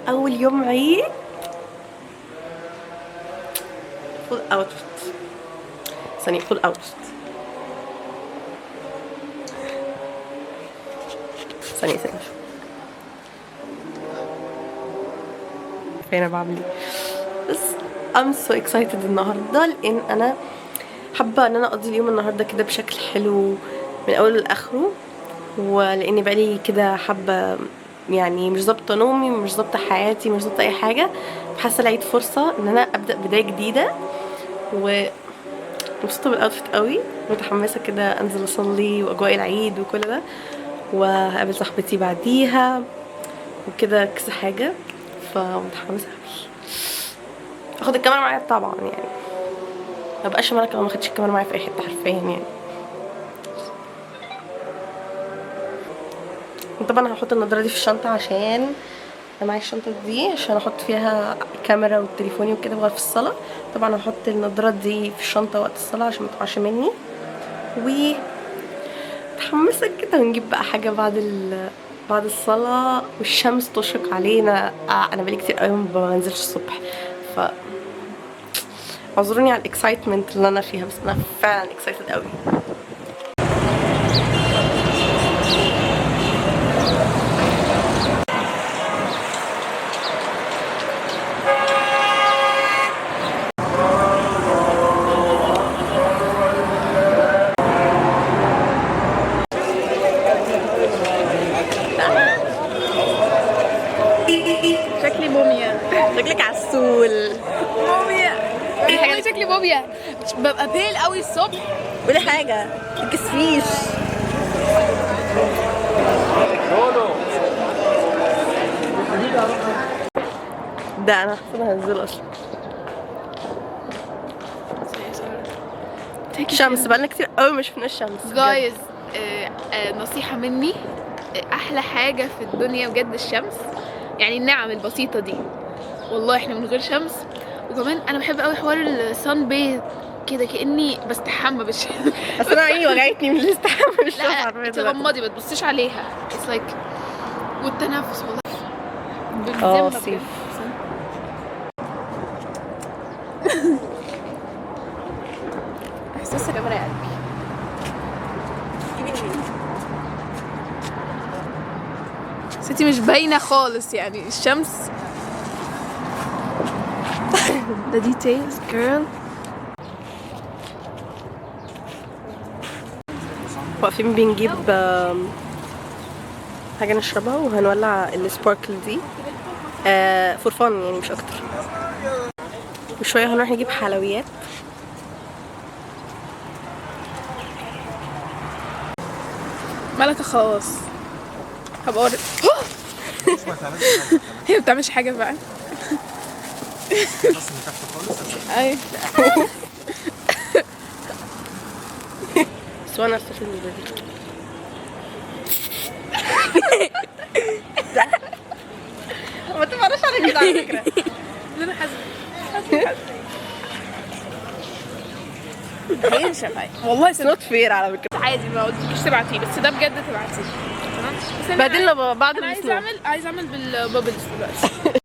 اول يوم عيد فول اوتفيت. ثانية فول اوتفيت. ثانية فين بعمل بس I'm so excited النهارده، لان انا حابه ان انا اقضي اليوم النهارده كده بشكل حلو من اوله لاخره، ولاني بقالي كده حابه يعني مش ظابطه نومي، مش ظابطه حياتي، مش ظابطه اي حاجه. حاسه العيد فرصه ان انا ابدا بدايه جديده، ومبسوطه بالاوتفيت قوي، متحمسه كده انزل اصلي واجواء العيد وكل ده، وهقابل صاحبتي بعديها وكده كذا حاجه، فمتحمسه قوي. اخد الكاميرا معايا طبعا، يعني مبقاش مالك لو ما خدتش الكاميرا معايا في اي حته حرفيا يعني. طبعا هحط النضاره دي في الشنطه، عشان انا معايا الشنطه دي عشان احط فيها الكاميرا وتليفوني وكده بغير في الصلاه. طبعا هحط النضاره دي في الشنطه وقت الصلاه عشان ما تقعش مني، و متحمسه كده ونجيب بقى حاجه بعد الصلاه والشمس تشرق علينا. انا بقالي كتير قوي ما بنزلش الصبح، ف اعذروني على الاكسايتمنت اللي انا فيها، بس انا فعلا اكسايتد قوي. شكلي موميا. شكلك عسول. موميا. ايه حاجه شكلي موميا. ببقى بيل قوي الصبح. قولي حاجه متكسفيش. ده انا حاسه هنزله اصلا. شمس بقالنا كتير قوي ما شفناش الشمس جايز، نصيحة مني، احلى حاجة في الدنيا بجد الشمس، يعني النعم البسيطة دي. والله احنا من غير شمس. وكمان انا بحب قوي حوار الصن بيت كده، كاني بستحمى بالشمس. بس انا عيني وجعتني من الاستحمام بالشمس. لا تغمضي ما تبصيش عليها. اتس لايك والتنفس والله بالذمة صيف. احساس الكاميرا يا قلبي. ستي مش باينه خالص يعني الشمس. The details girl. واقفين بنجيب حاجه نشربها، وهنولع السباركل دي فور فن يعني مش اكتر. وشويه هنروح نجيب حلويات. ملكة خلاص هبقى هي ما بتعملش حاجه بقى. ايوه بس وانا استفيد من دي. ما تفرجش على كده على فكره. انا حاسه هي شفاي والله نوت فير على فكره. عادي ما قلتلكيش تبعتيه، بس ده بجد تبعتيه تمام. بعدين لما بعد انا عايزه اعمل بالبابلز دلوقتي.